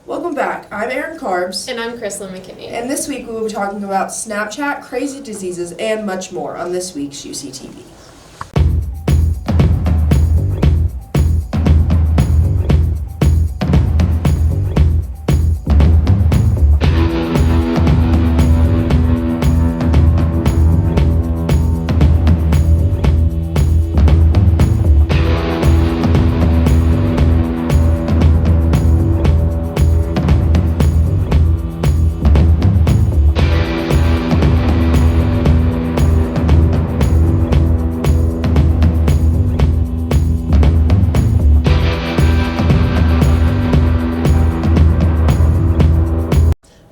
Welcome back. I'm Erin Carbs. And I'm Crystal McKinney. And this week we will be talking about Snapchat, crazy diseases, and much more on this week's UCTV.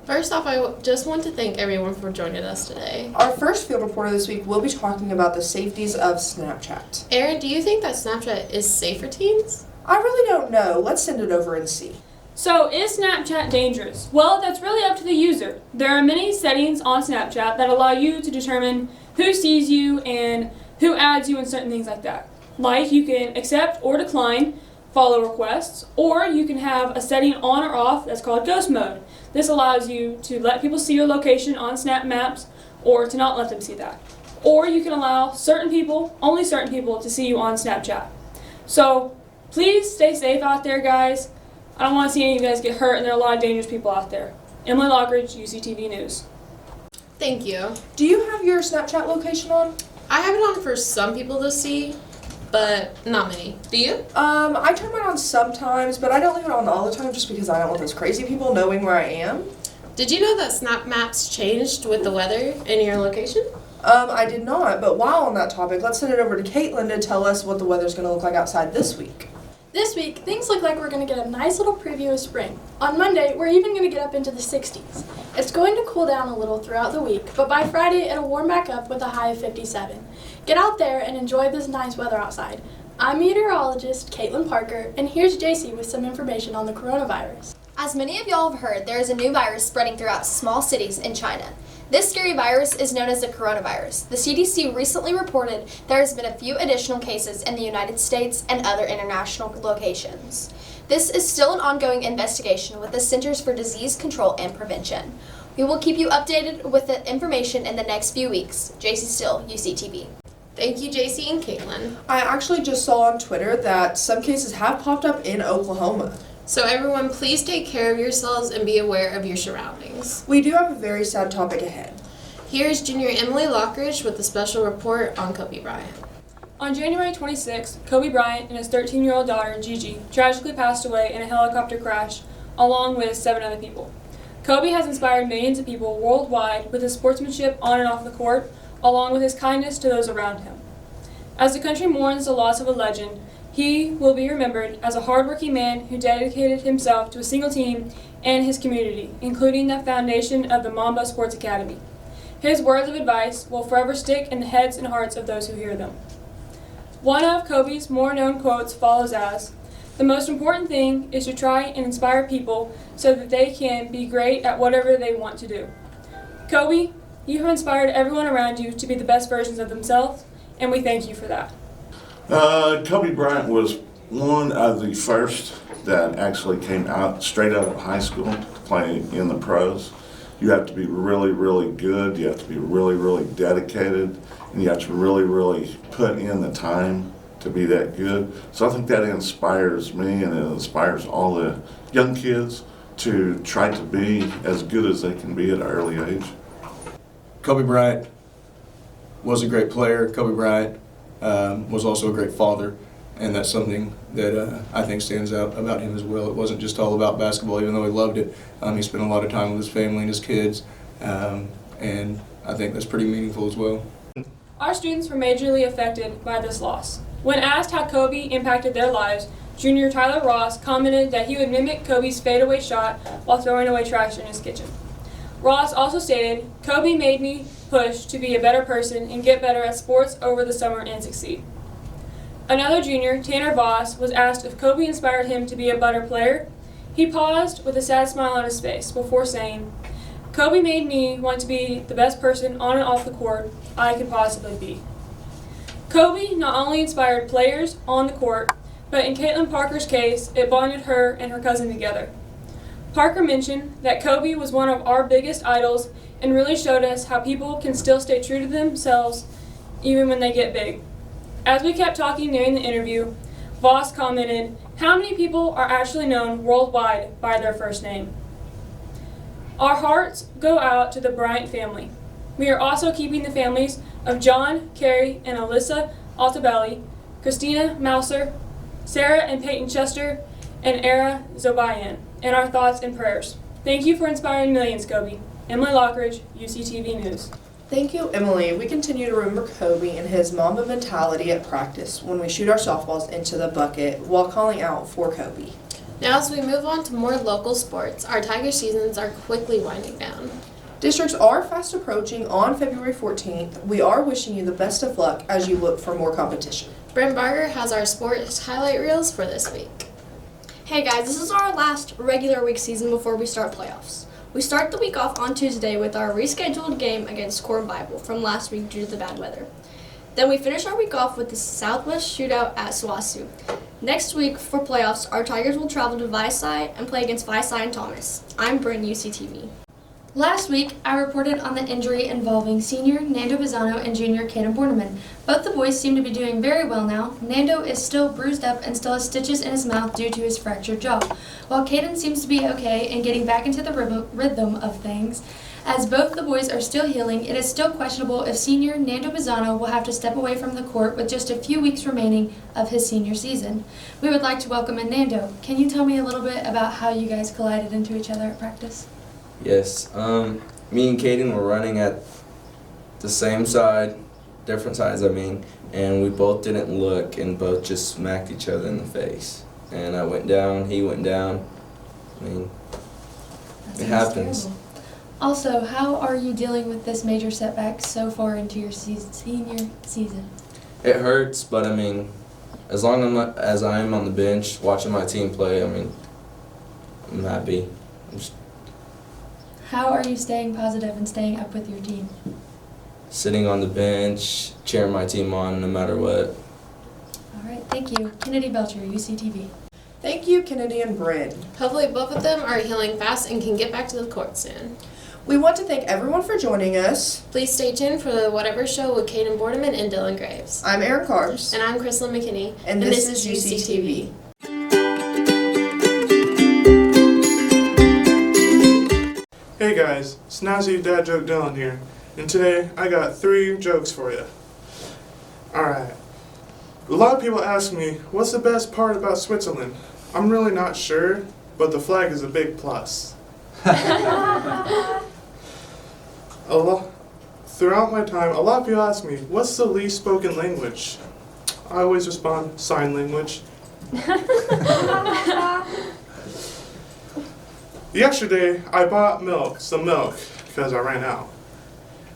First off, I just want to thank everyone for joining us today. Our first field reporter this week will be talking about the safeties of Snapchat. Erin, do you think that Snapchat is safe for teens? I really don't know. Let's send it over and see. So, is Snapchat dangerous? Well, that's really up to the user. There are many settings on Snapchat that allow you to determine who sees you and who adds you and certain things like that. Like, you can accept or decline follow requests, or you can have a setting on or off that's called ghost mode. This allows you to let people see your location on Snap Maps or to not let them see that. Or you can allow certain people, only certain people, to see you on Snapchat. So please stay safe out there, guys. I don't want to see any of you guys get hurt, and there are a lot of dangerous people out there. Emily Lockridge, UCTV News. Thank you. Do you have your Snapchat location on? I have it on for some people to see, but not many. Do you? I turn mine on sometimes, but I don't leave it on all the time just because I don't want those crazy people knowing where I am. Did you know that Snap Maps changed with the weather in your location? I did not, but while on that topic, let's send it over to Caitlin to tell us what the weather's going to look like outside this week. This week, things look like we're going to get a nice little preview of spring. On Monday, we're even going to get up into the 60s. It's going to cool down a little throughout the week, but by Friday, it'll warm back up with a high of 57. Get out there and enjoy this nice weather outside. I'm meteorologist Caitlin Parker, and here's JC with some information on the coronavirus. As many of y'all have heard, there is a new virus spreading throughout small cities in China. This scary virus is known as the coronavirus. The CDC recently reported there has been a few additional cases in the United States and other international locations. This is still an ongoing investigation with the Centers for Disease Control and Prevention. We will keep you updated with the information in the next few weeks. JC Still, UCTV. Thank you, JC and Caitlin. I actually just saw on Twitter that some cases have popped up in Oklahoma. So everyone, please take care of yourselves and be aware of your surroundings. We do have a very sad topic ahead. Here's junior Emily Lockridge with a special report on Kobe Bryant. On January 26th, Kobe Bryant and his 13-year-old daughter, Gigi, tragically passed away in a helicopter crash, along with 7 other people. Kobe has inspired millions of people worldwide with his sportsmanship on and off the court, along with his kindness to those around him. As the country mourns the loss of a legend, he will be remembered as a hardworking man who dedicated himself to a single team and his community, including the foundation of the Mamba Sports Academy. His words of advice will forever stick in the heads and hearts of those who hear them. One of Kobe's more known quotes follows as, "The most important thing is to try and inspire people so that they can be great at whatever they want to do." Kobe, you have inspired everyone around you to be the best versions of themselves, and we thank you for that. Kobe Bryant was one of the first that actually came out straight out of high school to play in the pros. You have to be really, really good, you have to be really, really dedicated, and you have to really, really put in the time to be that good. So I think that inspires me, and it inspires all the young kids to try to be as good as they can be at an early age. Kobe Bryant was a great player. Kobe Bryant was also a great father, and that's something that I think stands out about him as well. It wasn't just all about basketball, even though he loved it. He spent a lot of time with his family and his kids, and I think that's pretty meaningful as well. Our students were majorly affected by this loss. When asked how Kobe impacted their lives, junior Tyler Ross commented that he would mimic Kobe's fadeaway shot while throwing away trash in his kitchen. Ross also stated, "Kobe made me push to be a better person and get better at sports over the summer and succeed." Another junior, Tanner Voss, was asked if Kobe inspired him to be a better player. He paused with a sad smile on his face before saying, "Kobe made me want to be the best person on and off the court I could possibly be." Kobe not only inspired players on the court, but in Caitlin Parker's case, it bonded her and her cousin together. Parker mentioned that Kobe was one of our biggest idols and really showed us how people can still stay true to themselves even when they get big. As we kept talking during the interview, Voss commented, "How many people are actually known worldwide by their first name?" Our hearts go out to the Bryant family. We are also keeping the families of John, Carrie, and Alyssa Altabelli, Christina Mouser, Sarah and Peyton Chester, and Era Zobayan in our thoughts and prayers. Thank you for inspiring millions, Kobe. Emily Lockridge, UCTV News. Thank you, Emily. We continue to remember Kobe and his Mamba mentality at practice when we shoot our softballs into the bucket while calling out for Kobe. Now as we move on to more local sports, our Tiger seasons are quickly winding down. Districts are fast approaching on February 14th. We are wishing you the best of luck as you look for more competition. Brent Barger has our sports highlight reels for this week. Hey guys, this is our last regular week season before we start playoffs. We start the week off on Tuesday with our rescheduled game against Core Bible from last week due to the bad weather. Then we finish our week off with the Southwest Shootout at Swasu. Next week for playoffs, our Tigers will travel to Visay and play against Visay and Thomas. I'm Bryn, UCTV. Last week, I reported on the injury involving senior Nando Bizzano and junior Caden Borneman. Both the boys seem to be doing very well now. Nando is still bruised up and still has stitches in his mouth due to his fractured jaw, while Caden seems to be okay and getting back into the rhythm of things. As both the boys are still healing, it is still questionable if senior Nando Bizzano will have to step away from the court with just a few weeks remaining of his senior season. We would like to welcome in Nando. Can you tell me a little bit about how you guys collided into each other at practice? Yes, me and Kaden were running at the same side, different sides and we both didn't look and both just smacked each other in the face. And I went down, he went down. It happens. Terrible. Also, how are you dealing with this major setback so far into your senior season? It hurts, but as long as I'm on the bench watching my team play, I'm happy. How are you staying positive and staying up with your team? Sitting on the bench, cheering my team on no matter what. All right, thank you. Kennedy Belcher, UCTV. Thank you, Kennedy and Bryn. Hopefully both of them are healing fast and can get back to the court soon. We want to thank everyone for joining us. Please stay tuned for the Whatever Show with Caden Borneman and Dylan Graves. I'm Erin Carbs. And I'm Chrislyn McKinney. And this is UCTV. Hey guys, Snazzy Dad Joke Dylan here, and today I got 3 jokes for you. Alright. A lot of people ask me, what's the best part about Switzerland? I'm really not sure, but the flag is a big plus. Throughout my time, a lot of people ask me, what's the least spoken language? I always respond, sign language. Yesterday, I bought some milk, because I ran out.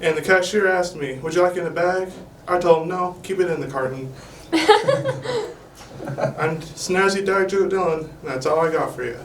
And the cashier asked me, would you like it in a bag? I told him, no, keep it in the carton. I'm Snazzy Dad Joe Dylan, and that's all I got for you.